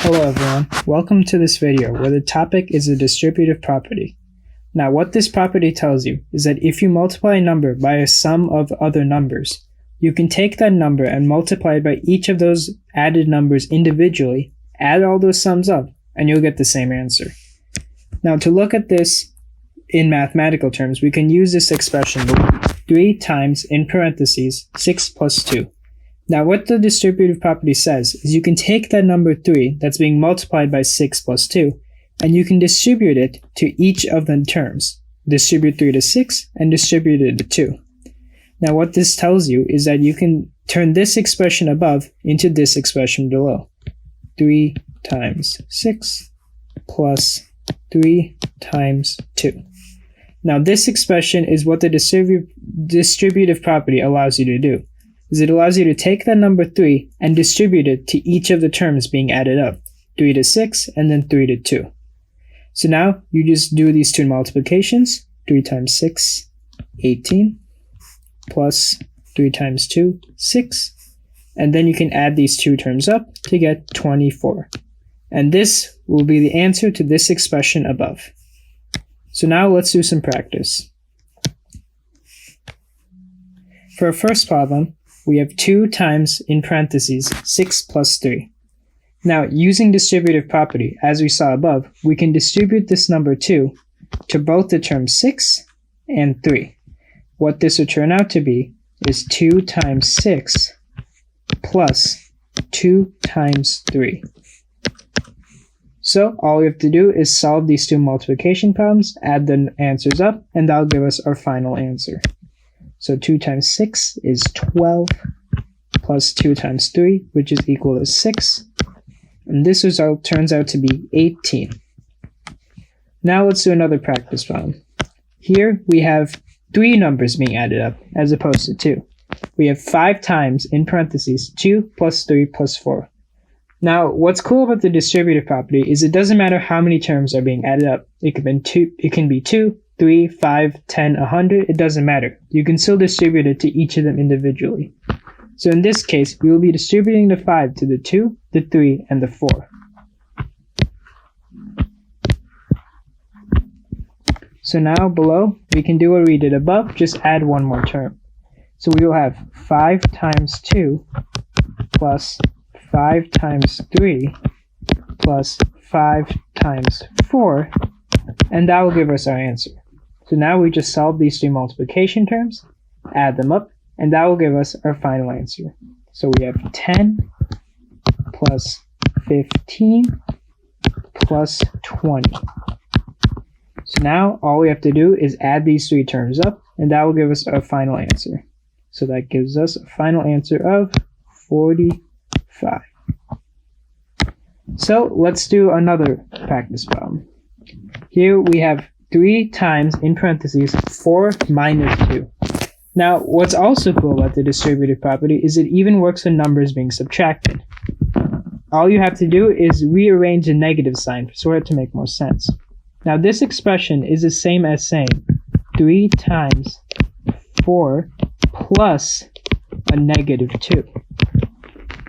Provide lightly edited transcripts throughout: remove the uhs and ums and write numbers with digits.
Hello everyone, welcome to this video where the topic is a distributive property. Now what this property tells you is that if you multiply a number by a sum of other numbers, you can take that number and multiply it by each of those added numbers individually, add all those sums up, and you'll get the same answer. Now to look at this in mathematical terms, we can use this expression 3 times, in parentheses, 6 plus 2. Now what the distributive property says is you can take that number 3 that's being multiplied by 6 plus 2 and you can distribute it to each of the terms. Distribute 3 to 6 and distribute it to 2. Now what this tells you is that you can turn this expression above into this expression below. 3 times 6 plus 3 times 2. Now this expression is what the distributive property allows you to do. It allows you to take that number 3 and distribute it to each of the terms being added up, 3 to 6 and then 3 to 2. So now you just do these two multiplications, 3 times 6, 18, plus 3 times 2, 6, and then you can add these two terms up to get 24. And this will be the answer to this expression above. So now let's do some practice. For our first problem, we have 2 times, in parentheses, 6 plus 3. Now, using distributive property, as we saw above, we can distribute this number 2 to both the terms 6 and 3. What this will turn out to be is 2 times 6 plus 2 times 3. So, all we have to do is solve these two multiplication problems, add the answers up, and that'll give us our final answer. So 2 times 6 is 12, plus 2 times 3, which is equal to 6. And this result turns out to be 18. Now let's do another practice problem. Here we have 3 numbers being added up, as opposed to 2. We have 5 times, in parentheses, 2 plus 3 plus 4. Now, what's cool about the distributive property is it doesn't matter how many terms are being added up. It can be 2, 3, 5, 10, 100, it doesn't matter. You can still distribute it to each of them individually. So in this case, we will be distributing the 5 to the 2, the 3, and the 4. So now below, we can do what we did above, just add one more term. So we will have 5 times 2 plus 5 times 3 plus 5 times 4, and that will give us our answer. So now we just solve these three multiplication terms, add them up, and that will give us our final answer. So we have 10 plus 15 plus 20. So now all we have to do is add these three terms up, and that will give us our final answer. So that gives us a final answer of 45. So let's do another practice problem. Here we have 3 times, in parentheses, 4 minus 2. Now, what's also cool about the distributive property is it even works when numbers being subtracted. All you have to do is rearrange the negative sign for it to make more sense. Now, this expression is the same as saying 3 times 4 plus a negative 2.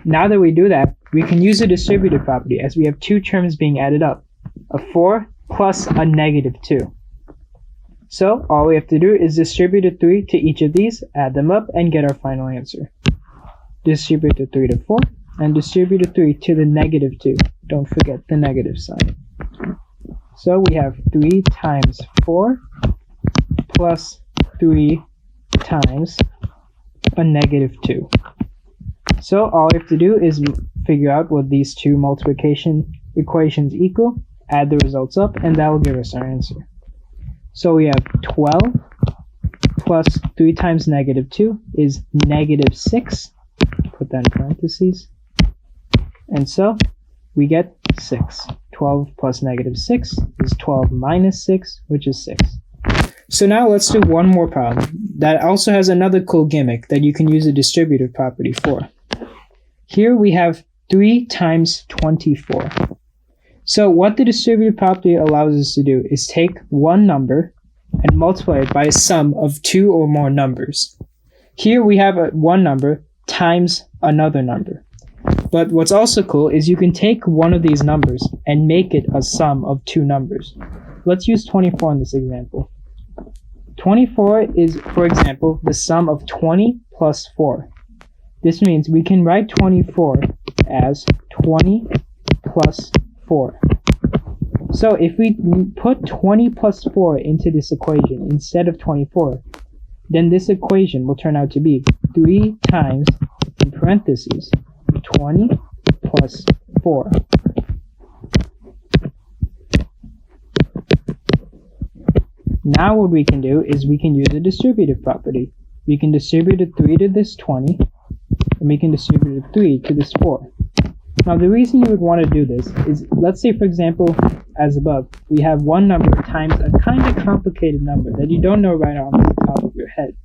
Now that we do that, we can use the distributive property as we have 2 terms being added up, a 4 plus a negative 2. So all we have to do is distribute a 3 to each of these, add them up, and get our final answer. Distribute the 3 to 4, and distribute a 3 to the negative 2. Don't forget the negative sign. So we have 3 times 4 plus 3 times a negative 2. So all we have to do is figure out what these two multiplication equations equal, add the results up, and that will give us our answer. So we have 12 plus 3 times negative 2 is negative 6. Put that in parentheses. And so we get 6. 12 plus negative 6 is 12 minus 6, which is 6. So now let's do one more problem that also has another cool gimmick that you can use a distributive property for. Here we have 3 times 24. So what the distributive property allows us to do is take one number and multiply it by a sum of 2 or more numbers. Here we have one number times another number. But what's also cool is you can take one of these numbers and make it a sum of two numbers. Let's use 24 in this example. 24 is, for example, the sum of 20 plus 4. This means we can write 24 as 20 plus 4. So if we put 20 plus 4 into this equation instead of 24, then this equation will turn out to be 3 times, in parentheses, 20 plus 4. Now what we can do is we can use a distributive property. We can distribute a 3 to this 20, and we can distribute a 3 to this 4. Now the reason you would want to do this is, let's say for example, as above, we have one number times a kind of complicated number that you don't know right off the top of your head.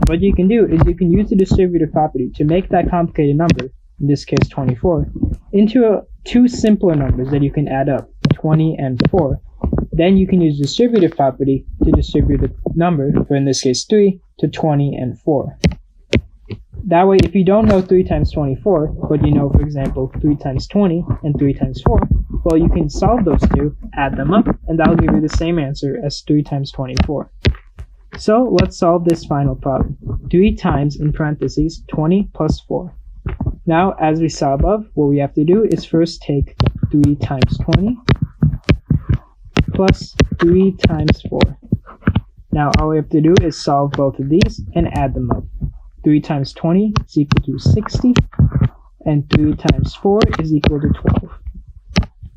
What you can do is you can use the distributive property to make that complicated number, in this case 24, into two simpler numbers that you can add up, 20 and 4. Then you can use distributive property to distribute the number, for in this case 3, to 20 and 4. That way, if you don't know 3 times 24, but you know, for example, 3 times 20 and 3 times 4, well, you can solve those two, add them up, and that'll give you the same answer as 3 times 24. So let's solve this final problem. 3 times, in parentheses, 20 plus 4. Now, as we saw above, what we have to do is first take 3 times 20 plus 3 times 4. Now, all we have to do is solve both of these and add them up. 3 times 20 is equal to 60, and 3 times 4 is equal to 12.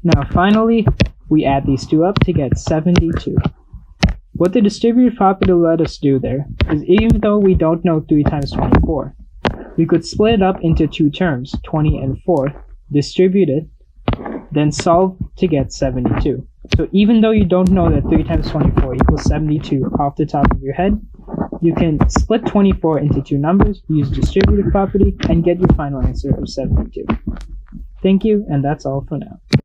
Now, finally, we add these two up to get 72. What the distributive property let us do there is, even though we don't know 3 times 24, we could split it up into two terms, 20 and 4, distribute it, then solve to get 72. So even though you don't know that 3 times 24 equals 72 off the top of your head, you can split 24 into two numbers, use distributive property, and get your final answer of 72. Thank you, and that's all for now.